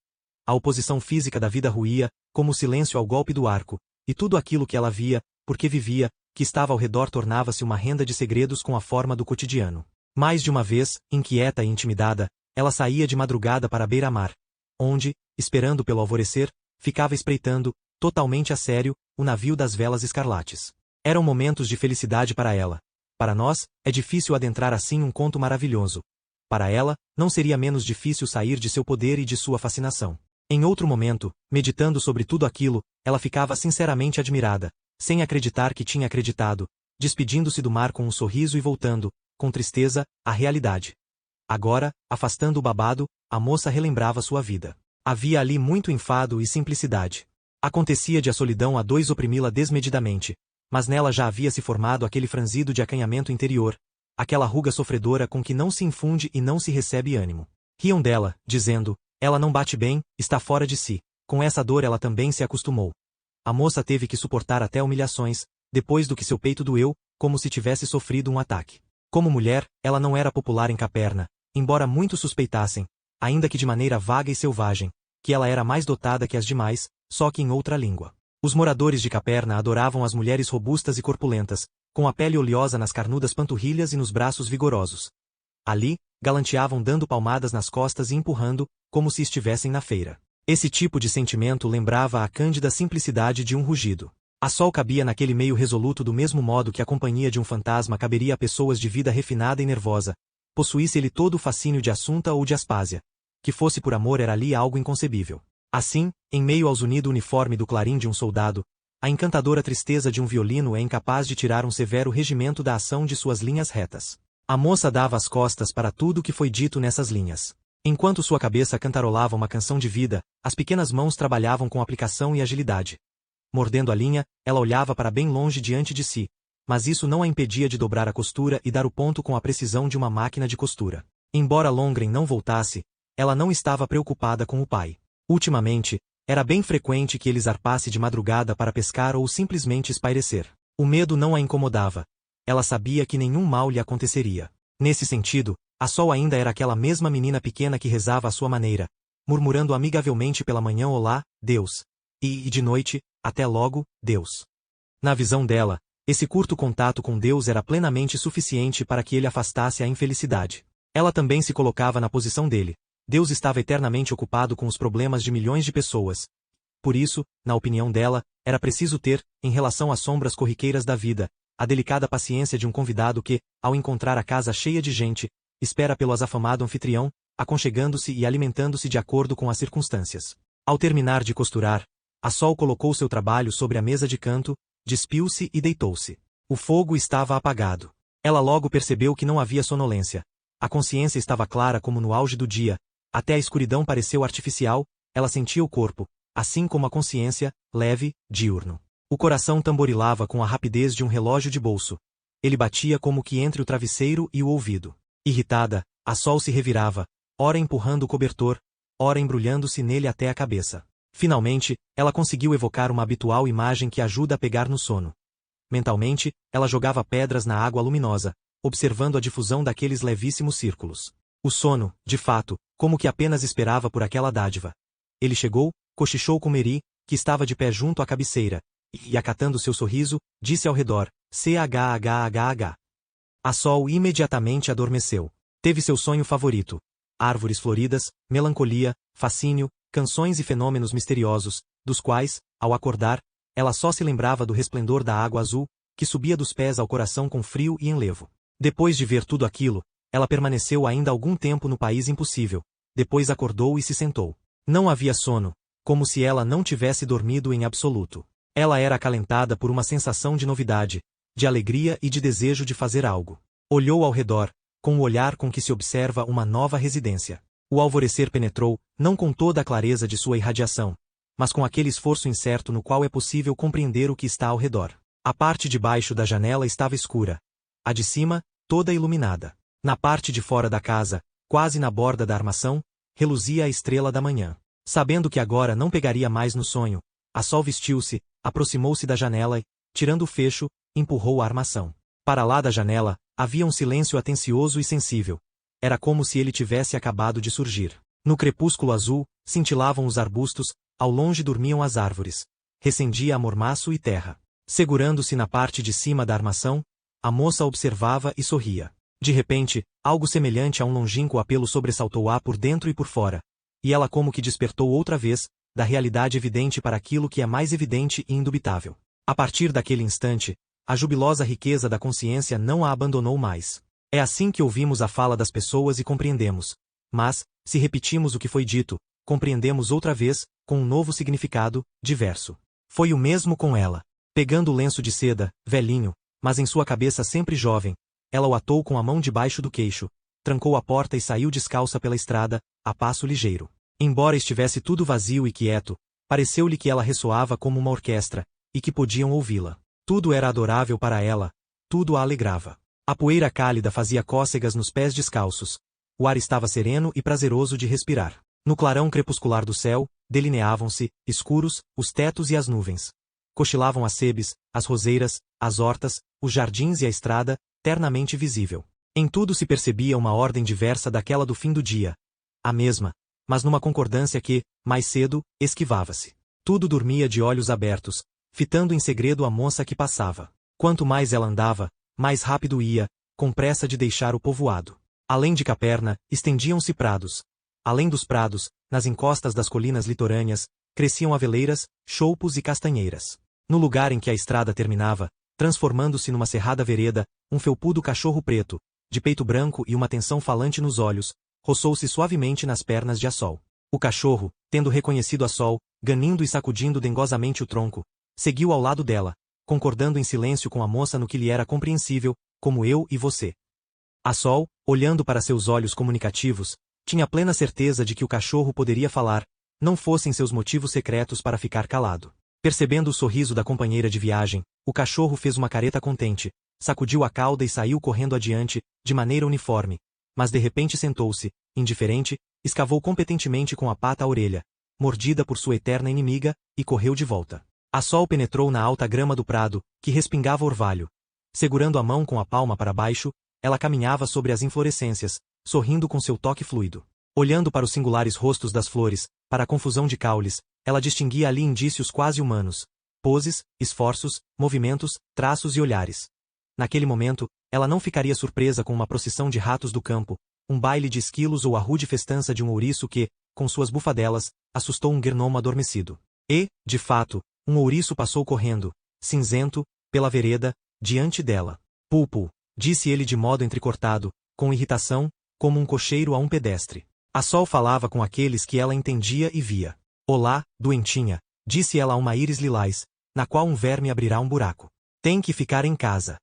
A oposição física da vida ruía, como o silêncio ao golpe do arco, e tudo aquilo que ela via, porque vivia, que estava ao redor tornava-se uma renda de segredos com a forma do cotidiano. Mais de uma vez, inquieta e intimidada, ela saía de madrugada para a beira-mar, onde, esperando pelo alvorecer, ficava espreitando, totalmente a sério, o navio das velas escarlates. Eram momentos de felicidade para ela. Para nós, é difícil adentrar assim um conto maravilhoso. Para ela, não seria menos difícil sair de seu poder e de sua fascinação. Em outro momento, meditando sobre tudo aquilo, ela ficava sinceramente admirada, sem acreditar que tinha acreditado, despedindo-se do mar com um sorriso e voltando, com tristeza, à realidade. Agora, afastando o babado, a moça relembrava sua vida. Havia ali muito enfado e simplicidade. Acontecia de a solidão a dois oprimi-la desmedidamente, mas nela já havia se formado aquele franzido de acanhamento interior, aquela ruga sofredora com que não se infunde e não se recebe ânimo. Riam dela, dizendo, ela não bate bem, está fora de si. Com essa dor ela também se acostumou. A moça teve que suportar até humilhações, depois do que seu peito doeu, como se tivesse sofrido um ataque. Como mulher, ela não era popular em Caperna, embora muitos suspeitassem, ainda que de maneira vaga e selvagem, que ela era mais dotada que as demais, só que em outra língua. Os moradores de Caperna adoravam as mulheres robustas e corpulentas, com a pele oleosa nas carnudas panturrilhas e nos braços vigorosos. Ali, galanteavam dando palmadas nas costas e empurrando, como se estivessem na feira. Esse tipo de sentimento lembrava a cândida simplicidade de um rugido. A Sol cabia naquele meio resoluto do mesmo modo que a companhia de um fantasma caberia a pessoas de vida refinada e nervosa, possuísse ele todo o fascínio de Assunta ou de Aspásia. Que fosse por amor era ali algo inconcebível. Assim, em meio ao zunido uniforme do clarim de um soldado, a encantadora tristeza de um violino é incapaz de tirar um severo regimento da ação de suas linhas retas. A moça dava as costas para tudo o que foi dito nessas linhas. Enquanto sua cabeça cantarolava uma canção de vida, as pequenas mãos trabalhavam com aplicação e agilidade. Mordendo a linha, ela olhava para bem longe diante de si, mas isso não a impedia de dobrar a costura e dar o ponto com a precisão de uma máquina de costura. Embora Longren não voltasse, ela não estava preocupada com o pai. Ultimamente, era bem frequente que ele zarpasse de madrugada para pescar ou simplesmente espairecer. O medo não a incomodava. Ela sabia que nenhum mal lhe aconteceria. Nesse sentido, a Sol ainda era aquela mesma menina pequena que rezava à sua maneira, murmurando amigavelmente pela manhã olá, Deus. E de noite, até logo, Deus. Na visão dela, esse curto contato com Deus era plenamente suficiente para que ele afastasse a infelicidade. Ela também se colocava na posição dele. Deus estava eternamente ocupado com os problemas de milhões de pessoas. Por isso, na opinião dela, era preciso ter, em relação às sombras corriqueiras da vida, a delicada paciência de um convidado que, ao encontrar a casa cheia de gente, espera pelo azafamado anfitrião, aconchegando-se e alimentando-se de acordo com as circunstâncias. Ao terminar de costurar, a Sol colocou seu trabalho sobre a mesa de canto, despiu-se e deitou-se. O fogo estava apagado. Ela logo percebeu que não havia sonolência. A consciência estava clara como no auge do dia, até a escuridão pareceu artificial, ela sentia o corpo, assim como a consciência, leve, diurno. O coração tamborilava com a rapidez de um relógio de bolso. Ele batia como que entre o travesseiro e o ouvido. Irritada, a Sol se revirava, ora empurrando o cobertor, ora embrulhando-se nele até a cabeça. Finalmente, ela conseguiu evocar uma habitual imagem que ajuda a pegar no sono. Mentalmente, ela jogava pedras na água luminosa, observando a difusão daqueles levíssimos círculos. O sono, de fato, como que apenas esperava por aquela dádiva. Ele chegou, cochichou com Mary, que estava de pé junto à cabeceira, e, acatando seu sorriso, disse ao redor, CHHHH. A Sol imediatamente adormeceu. Teve seu sonho favorito. Árvores floridas, melancolia, fascínio, canções e fenômenos misteriosos, dos quais, ao acordar, ela só se lembrava do resplendor da água azul, que subia dos pés ao coração com frio e enlevo. Depois de ver tudo aquilo, ela permaneceu ainda algum tempo no país impossível. Depois acordou e se sentou. Não havia sono, como se ela não tivesse dormido em absoluto. Ela era acalentada por uma sensação de novidade, de alegria e de desejo de fazer algo. Olhou ao redor, com o olhar com que se observa uma nova residência. O alvorecer penetrou, não com toda a clareza de sua irradiação, mas com aquele esforço incerto no qual é possível compreender o que está ao redor. A parte de baixo da janela estava escura. A de cima, toda iluminada. Na parte de fora da casa, quase na borda da armação, reluzia a estrela da manhã. Sabendo que agora não pegaria mais no sonho, a Sol vestiu-se, aproximou-se da janela e, tirando o fecho, empurrou a armação. Para lá da janela, havia um silêncio atencioso e sensível. Era como se ele tivesse acabado de surgir. No crepúsculo azul, cintilavam os arbustos, ao longe dormiam as árvores. Recendia a mormaço e terra. Segurando-se na parte de cima da armação, a moça observava e sorria. De repente, algo semelhante a um longínquo apelo sobressaltou-a por dentro e por fora. E ela como que despertou outra vez, da realidade evidente para aquilo que é mais evidente e indubitável. A partir daquele instante, a jubilosa riqueza da consciência não a abandonou mais. É assim que ouvimos a fala das pessoas e compreendemos. Mas, se repetimos o que foi dito, compreendemos outra vez, com um novo significado, diverso. Foi o mesmo com ela. Pegando o lenço de seda, velhinho, mas em sua cabeça sempre jovem, ela o atou com a mão debaixo do queixo, trancou a porta e saiu descalça pela estrada, a passo ligeiro. Embora estivesse tudo vazio e quieto, pareceu-lhe que ela ressoava como uma orquestra, e que podiam ouvi-la. Tudo era adorável para ela, tudo a alegrava. A poeira cálida fazia cócegas nos pés descalços. O ar estava sereno e prazeroso de respirar. No clarão crepuscular do céu, delineavam-se, escuros, os tetos e as nuvens. Cochilavam as sebes, as roseiras, as hortas, os jardins e a estrada, ternamente visível. Em tudo se percebia uma ordem diversa daquela do fim do dia. A mesma, mas numa concordância que, mais cedo, esquivava-se. Tudo dormia de olhos abertos, fitando em segredo a moça que passava. Quanto mais ela andava, mais rápido ia, com pressa de deixar o povoado. Além de Caperna, estendiam-se prados. Além dos prados, nas encostas das colinas litorâneas, cresciam aveleiras, choupos e castanheiras. No lugar em que a estrada terminava, transformando-se numa cerrada vereda, um felpudo cachorro preto, de peito branco e uma atenção falante nos olhos, roçou-se suavemente nas pernas de Assol. O cachorro, tendo reconhecido Assol, ganindo e sacudindo dengosamente o tronco, seguiu ao lado dela, concordando em silêncio com a moça no que lhe era compreensível, como eu e você. Assol, olhando para seus olhos comunicativos, tinha plena certeza de que o cachorro poderia falar, não fossem seus motivos secretos para ficar calado. Percebendo o sorriso da companheira de viagem, o cachorro fez uma careta contente, sacudiu a cauda e saiu correndo adiante, de maneira uniforme. Mas de repente sentou-se, indiferente, escavou competentemente com a pata a orelha, mordida por sua eterna inimiga, e correu de volta. Assol penetrou na alta grama do prado, que respingava orvalho. Segurando a mão com a palma para baixo, ela caminhava sobre as inflorescências, sorrindo com seu toque fluido. Olhando para os singulares rostos das flores, para a confusão de caules, ela distinguia ali indícios quase humanos. Poses, esforços, movimentos, traços e olhares. Naquele momento, ela não ficaria surpresa com uma procissão de ratos do campo, um baile de esquilos ou a rude festança de um ouriço que, com suas bufadelas, assustou um gnomo adormecido. E, de fato, um ouriço passou correndo, cinzento, pela vereda, diante dela. Pulpo, disse ele de modo entrecortado, com irritação, como um cocheiro a um pedestre. Assol falava com aqueles que ela entendia e via. Olá, doentinha, disse ela a uma íris lilás, na qual um verme abrirá um buraco. Tem que ficar em casa.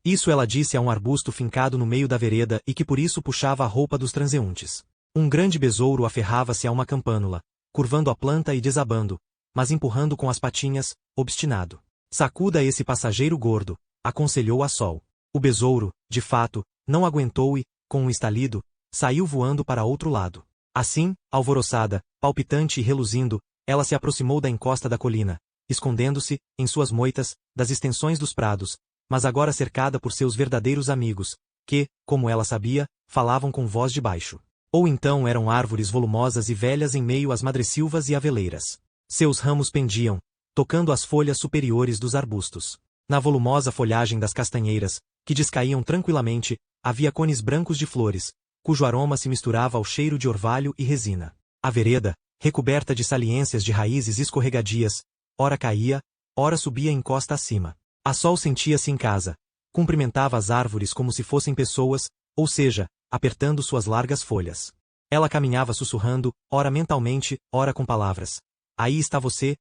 Isso ela disse a um arbusto fincado no meio da vereda e que por isso puxava a roupa dos transeuntes. Um grande besouro aferrava-se a uma campânula, curvando a planta e desabando, mas empurrando com as patinhas, obstinado. Sacuda esse passageiro gordo, aconselhou Assol. O besouro, de fato, não aguentou e, com um estalido, saiu voando para outro lado. Assim, alvoroçada, palpitante e reluzindo, ela se aproximou da encosta da colina, escondendo-se, em suas moitas, das extensões dos prados, mas agora cercada por seus verdadeiros amigos, que, como ela sabia, falavam com voz de baixo. Ou então eram árvores volumosas e velhas em meio às madressilvas e aveleiras. Seus ramos pendiam, tocando as folhas superiores dos arbustos. Na volumosa folhagem das castanheiras, que descaíam tranquilamente, havia cones brancos de flores, cujo aroma se misturava ao cheiro de orvalho e resina. A vereda, recoberta de saliências de raízes escorregadias, ora caía, ora subia encosta acima. A Sol sentia-se em casa. Cumprimentava as árvores como se fossem pessoas, ou seja, apertando suas largas folhas. Ela caminhava sussurrando, ora mentalmente, ora com palavras. Aí está você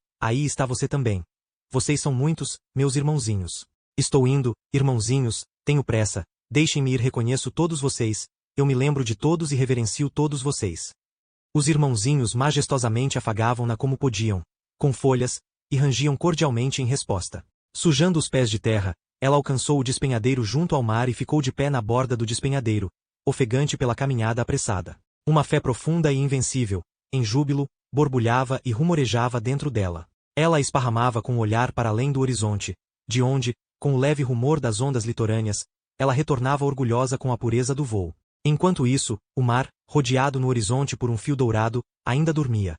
também. Vocês são muitos, meus irmãozinhos. Estou indo, irmãozinhos, tenho pressa, deixem-me ir, reconheço todos vocês, eu me lembro de todos e reverencio todos vocês. Os irmãozinhos majestosamente afagavam-na como podiam, com folhas, e rangiam cordialmente em resposta. Sujando os pés de terra, ela alcançou o despenhadeiro junto ao mar e ficou de pé na borda do despenhadeiro, ofegante pela caminhada apressada. Uma fé profunda e invencível, em júbilo, borbulhava e rumorejava dentro dela. Ela esparramava com o olhar para além do horizonte, de onde, com o leve rumor das ondas litorâneas, ela retornava orgulhosa com a pureza do voo. Enquanto isso, o mar, rodeado no horizonte por um fio dourado, ainda dormia.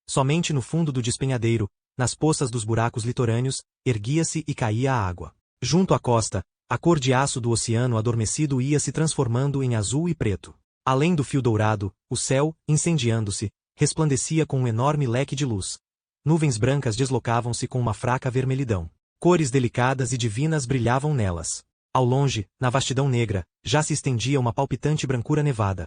Somente no fundo do despenhadeiro, nas poças dos buracos litorâneos, erguia-se e caía a água. Junto à costa, a cor de aço do oceano adormecido ia se transformando em azul e preto. Além do fio dourado, o céu, incendiando-se, resplandecia com um enorme leque de luz. Nuvens brancas deslocavam-se com uma fraca vermelhidão. Cores delicadas e divinas brilhavam nelas. Ao longe, na vastidão negra, já se estendia uma palpitante brancura nevada.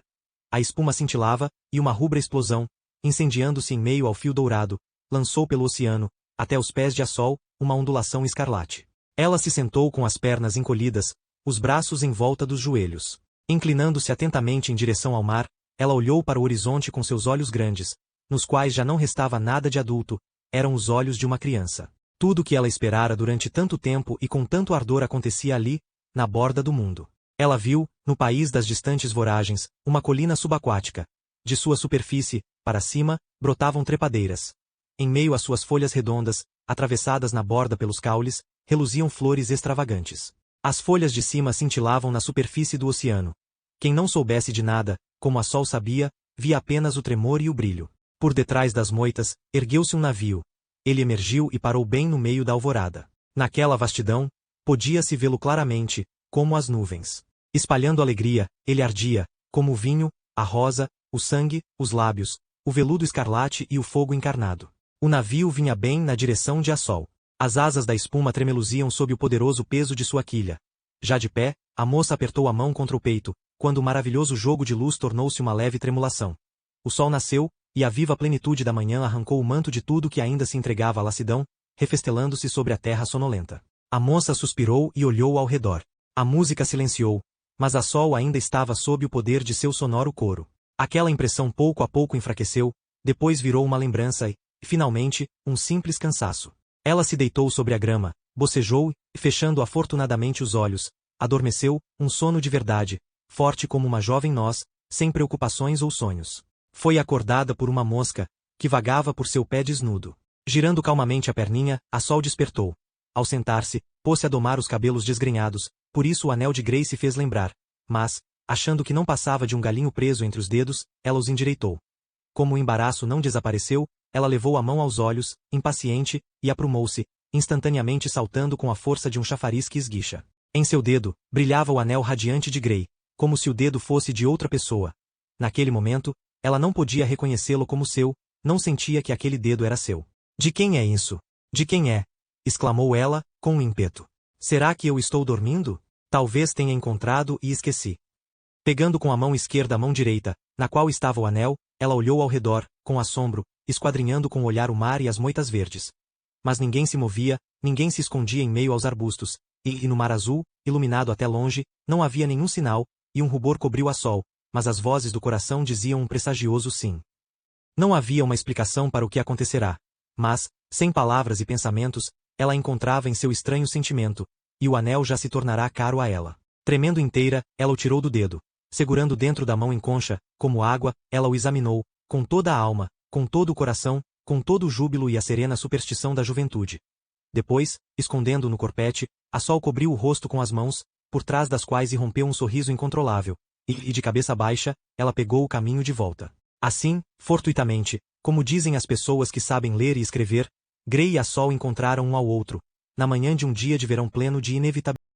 A espuma cintilava, e uma rubra explosão, incendiando-se em meio ao fio dourado, lançou pelo oceano, até os pés de Sol, uma ondulação escarlate. Ela se sentou com as pernas encolhidas, os braços em volta dos joelhos. Inclinando-se atentamente em direção ao mar, ela olhou para o horizonte com seus olhos grandes, nos quais já não restava nada de adulto, eram os olhos de uma criança. Tudo o que ela esperara durante tanto tempo e com tanto ardor acontecia ali, na borda do mundo. Ela viu, no país das distantes voragens, uma colina subaquática. De sua superfície, para cima, brotavam trepadeiras. Em meio às suas folhas redondas, atravessadas na borda pelos caules, reluziam flores extravagantes. As folhas de cima cintilavam na superfície do oceano. Quem não soubesse de nada, como a Sol sabia, via apenas o tremor e o brilho. Por detrás das moitas, ergueu-se um navio. Ele emergiu e parou bem no meio da alvorada. Naquela vastidão, podia-se vê-lo claramente, como as nuvens. Espalhando alegria, ele ardia, como o vinho, a rosa, o sangue, os lábios, o veludo escarlate e o fogo encarnado. O navio vinha bem na direção de Sol. As asas da espuma tremeluziam sob o poderoso peso de sua quilha. Já de pé, a moça apertou a mão contra o peito, quando o maravilhoso jogo de luz tornou-se uma leve tremulação. O sol nasceu, e a viva plenitude da manhã arrancou o manto de tudo que ainda se entregava à lassidão, refestelando-se sobre a terra sonolenta. A moça suspirou e olhou ao redor. A música silenciou, mas a Sol ainda estava sob o poder de seu sonoro coro. Aquela impressão pouco a pouco enfraqueceu, depois virou uma lembrança e, finalmente, um simples cansaço. Ela se deitou sobre a grama, bocejou e, fechando afortunadamente os olhos, adormeceu, um sono de verdade, forte como uma jovem noz, sem preocupações ou sonhos. Foi acordada por uma mosca, que vagava por seu pé desnudo. Girando calmamente a perninha, a Sol despertou. Ao sentar-se, pôs-se a domar os cabelos desgrenhados, por isso o anel de Grey se fez lembrar, mas, achando que não passava de um galinho preso entre os dedos, ela os endireitou. Como o embaraço não desapareceu, ela levou a mão aos olhos, impaciente, e aprumou-se, instantaneamente saltando com a força de um chafariz que esguicha. Em seu dedo, brilhava o anel radiante de Grey, como se o dedo fosse de outra pessoa. Naquele momento, ela não podia reconhecê-lo como seu, não sentia que aquele dedo era seu. De quem é isso? De quem é? Exclamou ela, com um ímpeto. Será que eu estou dormindo? Talvez tenha encontrado e esqueci. Pegando com a mão esquerda a mão direita, na qual estava o anel, ela olhou ao redor, com assombro, esquadrinhando com o olhar o mar e as moitas verdes. Mas ninguém se movia, ninguém se escondia em meio aos arbustos, e no mar azul, iluminado até longe, não havia nenhum sinal, e um rubor cobriu a Sol, mas as vozes do coração diziam um pressagioso sim. Não havia uma explicação para o que acontecerá, mas, sem palavras e pensamentos, ela encontrava em seu estranho sentimento, e o anel já se tornará caro a ela. Tremendo inteira, ela o tirou do dedo. Segurando dentro da mão em concha, como água, ela o examinou, com toda a alma, com todo o coração, com todo o júbilo e a serena superstição da juventude. Depois, escondendo-o no corpete, a Sol cobriu o rosto com as mãos, por trás das quais irrompeu um sorriso incontrolável, e de cabeça baixa, ela pegou o caminho de volta. Assim, fortuitamente, como dizem as pessoas que sabem ler e escrever, Grey e a Sol encontraram um ao outro, na manhã de um dia de verão pleno de inevitabilidade.